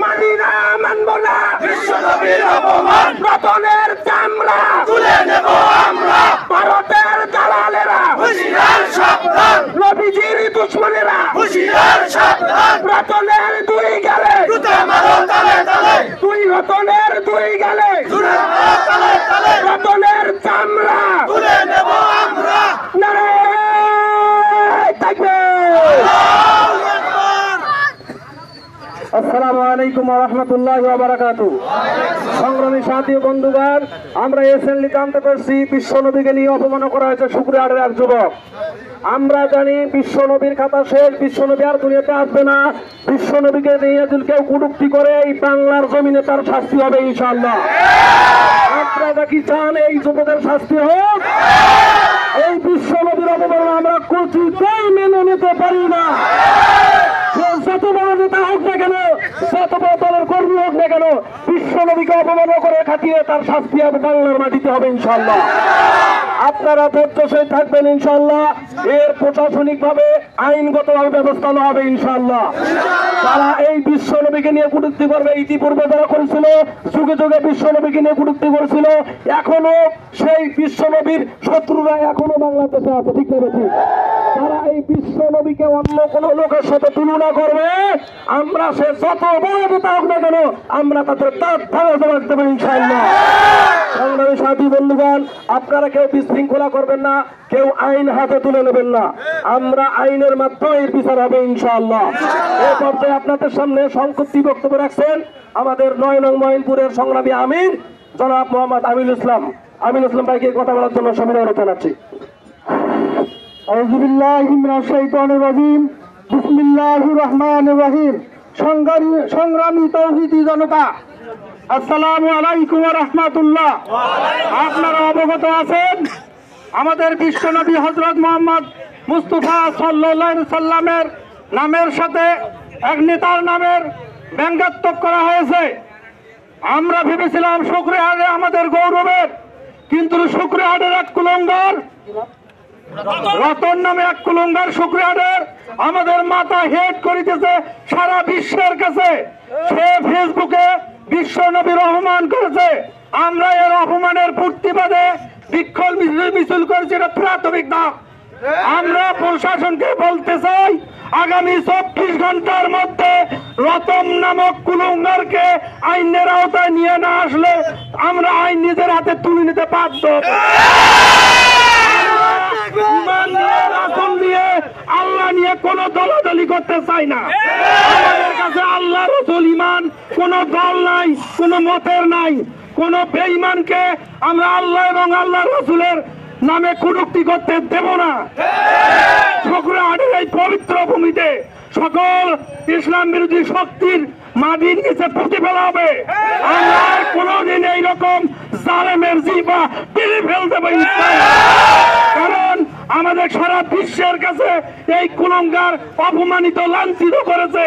মানি না, মানব না বিশ্বনবীর অপমান। রতনের চামড়া তুলে নেব আমরা। ভারতের দালালেরা হুঁশিয়ার সাবধান। নবীজির দুশমনেরা হুঁশিয়ার সাবধান। রতনের দুই গালে জুতা মারো তালে তালে। দুই রতনের দুই গালে জুতা মারো তালে তালে। রতনের চামড়া তুলে নেব আমরা। নারায়ে তাকবীর। আসসালামু আলাইকুম ওয়া রাহমাতুল্লাহি ওয়া বারাকাতুহু। সংগ্রামী সাথী বন্ধুগণ, আমরা এসএনলি জানতে পারছি বিশ্বনবীকে নিয়ে অপমান করা হয়েছে শুক্রিয়ারের এক যুবক। আমরা জানি বিশ্বনবীর খাতা শেষ, বিশ্বনবী আর দুনিয়াতে আসবে না। বিশ্বনবীকে নিয়ে যদি কেউ কটূক্তি করে এই বাংলার জমিনে তার শাস্তি হবে ইনশাআল্লাহ। আপনারা কি চান এই যুবকের শাস্তি হোক? এই বিশ্বনবীর অপমান আমরা কিছুতেই মেনে নিতে পারি না। যত বড় নেতা হোক না কেন, যত বড় দলের কর্মী হোক না কেন, বিশ্বনবীকে অপমান করে খাটিয়ে তার শাস্তি হবে বাংলার মাটিতে হবে ইনশাআল্লাহ। আপনারা ধৈর্যশীল থাকবেন ইনশাআল্লাহ। এর প্রশাসনিক ভাবে আইনগত ভাবে ব্যবস্থা নেওয়া হবে ইনশাআল্লাহ। তারা এই বিশ্বনবীকে নিয়ে কটূক্তি করবে, ইতিপূর্বে যারা করেছিল যুগে যুগে বিশ্বনবীকে নিয়ে কটূক্তি করেছিল, এখনো সেই বিশ্বনবীর শত্রুরা এখনো বাংলাদেশে আছে, ঠিক না ঠিক? তারা এই বিশ্বনবীকে অন্য কোন লোকের সাথে তুলনা করবে, আমরা সে যত বড় নেতা হোক না কেন আমরা তাদের তার ধারা জবাব দেবো ইনশাআল্লাহ। সংগ্রামী সাথী বন্ধুগণ, আপনারা কেউ বিশৃঙ্খলা করবেন না, কেউ আইন হাতে তুলে নেবেন না। আমরা আইনের মাধ্যমে এর বিচার হবে ইনশাআল্লাহ। এই পর্যায়ে আপনাদের সামনে সংক্ষিপ্ত বক্তব্য রাখছেন আমাদের ৯ নং মঈনপুরের সংগ্রামী আমির জনাব মোহাম্মদ আমিনুল ইসলাম। আমিনুল ইসলাম ভাইকে কথা বলার জন্য সবিনয় অনুরোধ জানাচ্ছি। আউযু বিল্লাহি মিনাশ শাইতানির রাজিম। বিসমিল্লাহির রহমানির রহিম। সংগ্রামী তৌহিদি জনতা, আসসালামু আলাইকুম ওয়া রাহমাতুল্লাহ। আপনারা অবগত আছেন আমাদের বিশ্বনবী হযরত মুহাম্মদ মুস্তাফা সাল্লাল্লাহু আলাইহি সাল্লামের নামের সাথে এক নেতার নামের ব্যঙ্গাত্মক করা হয়েছে। আমরা ভেবেছিলাম শুকরিয়াহাটে আমাদের গৌরবের, কিন্তু শুকরিয়াহাটের এক কুলঙ্গার, রতন নামে এক কুলঙ্গার শুকরিয়াহাটের আমাদের মাথা হেড করিতেছে সারা বিশ্বের কাছে। সে ফেসবুকে বিশ্বনবীর অপমান করেছে। আমরা এর অপমানের প্রতিবাদে বিক্ষোভ মিছিল করেছি, এটা প্রাথমিক ধাপ। আমরা প্রশাসনকে বলতে চাই, আগামী 24 ঘন্টার মধ্যে রতন নামক কুলঙ্গারকে আইনের আওতায় নিয়ে না আসলে আমরা আইন নিজের হাতে তুলে নিতে বাধ্য। আল্লাহ নিয়ে কোন দলাদলি করতে চাই না। আমাদের কাছে আল্লাহ রাসূল ইমান, কোন দল নাই, কোন মতের নাই। কোন বেঈমানকে আমরা আল্লাহ এবং আল্লাহ রাসূলের নামে কটূক্তি করতে দেব না। শুকরিয়াহাটের এই পবিত্র ভূমিতে সকল ইসলাম বিরোধী শক্তির মাটির নিচে পুঁতে ফেলা হবে। আমরা কোনদিন এইরকম জালেমের জিহ্বা টেনে ফেলতে পারি, কারণ আমাদের সারা বিশ্বের কাছে এই কুলঙ্গার অপমানিত, লাঞ্ছিত করেছে।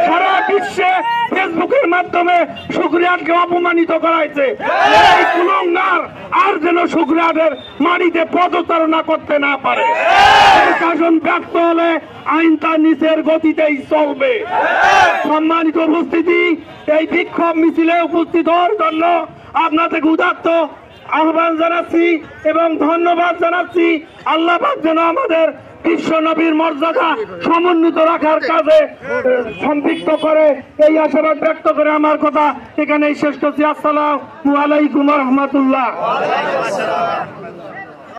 সারা বিশ্বে ফেসবুকের মাধ্যমে শুকরিয়াহাটকে অপমানিত করাইছে। এই কুলঙ্গার আর যেন শুকরিয়াহাটের মাটিতে পদচারণা করতে না পারে। প্রশাসন ব্যর্থ হলে আইন তার নিচের গতিতেই চলবে। সম্মানিত উপস্থিতি, এই বিক্ষোভ মিছিলে উপস্থিত হওয়ার জন্য আপনাদের উদাত্ত আহ্বান জানাচ্ছি এবং ধন্যবাদ জানাচ্ছি। আল্লাহ পাক যেন আমাদের বিশ্ব নবীর মর্যাদা সমুন্নত রাখার কাজে সম্পৃক্ত করে, এই আশাবাদ ব্যক্ত করে আমার কথা এখানেই শেষ করছি। আসসালামু আলাইকুম ওয়া রাহমাতুল্লাহ।